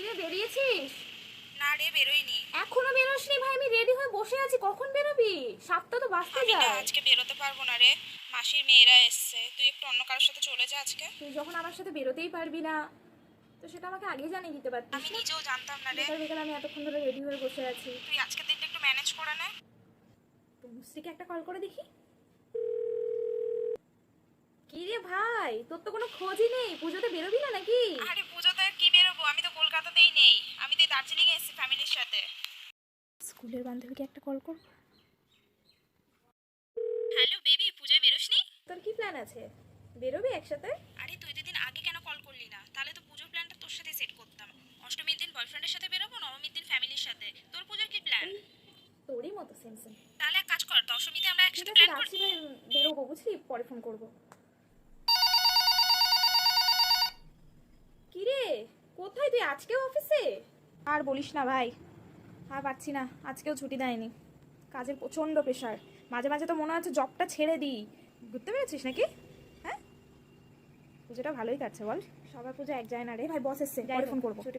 কিরে বেরিয়েছিস? না রে, বেরোইনি। এখনো বেরোসনি ভাই? আমি রেডি হয়ে বসে আছি, কখন বেরোবি? 7টা তো বাজতে আমি না যায়। আজকে বেরোতে পারবো না রে, মাসির মেয়েরা এসছে। তুই একটু অন্য কারোর সাথে চলে যা আজকে। তুই যখন আমার সাথে বেরোতেই পারবি না, তো সেটা আমাকে আগেই জানিয়ে দিতে পারতিস আমি না? নিজেও জানতাম না রে। বেকার বেকার আমি এতক্ষণ ধরে রেডি হয়ে বসে আছি। তুই আজকের দিনটা একটু ম্যানেজ করে নে। তনুশ্রীকে একটা কল করে দেখি। কি রে ভাই, তোর তো কোনো খোঁজই নেই। পুজোতে বেরোবি না নাকি? আরে পুজোতে কি বেরোবো, আমি তো কলকাতাতেই নেই। আমি তো দার্জিলিং এসেছি ফ্যামিলির সাথে। স্কুলের বান্ধবীকে একটা কল কর। হ্যালো বেবি, পুজোয় বেরোসনি? তোর কি প্ল্যান আছে? বেরোবি একসাথে? আরে তুই দুদিন আগে কেন কল করলি না? তাহলে তো পুজোর প্ল্যানটা তোর সাথে সেট করতাম। অষ্টমীর দিন বয়ফ্রেন্ডের সাথে বেরোবো, নবমীর দিন ফ্যামিলির সাথে। তোর পুজোর কি প্ল্যান? তোরই মতো সেম সেম। তাহলে এক কাজ কর, দশমীতে আমরা ঠিক একসাথে আছে, প্ল্যান করি। রাখছি ভাই। বেরোবো বুঝলি, পরে ফোন করবো। কি রে, কোথায় তুই? আজকেও অফিসে? আর বলিস না ভাই, আর পারছি না। আজকেও ছুটি দেয়নি, কাজের প্রচণ্ড প্রেশার। মাঝে মাঝে তো মনে হচ্ছে জবটা ছেড়ে দিই। ঘুরতে পেরেছিস নাকি? হ্যাঁ, পুজোটা ভালোই কাটছে বল। সবার পুজো এক যায় না রে ভাই, বস এসছে, পরে ফোন করবো।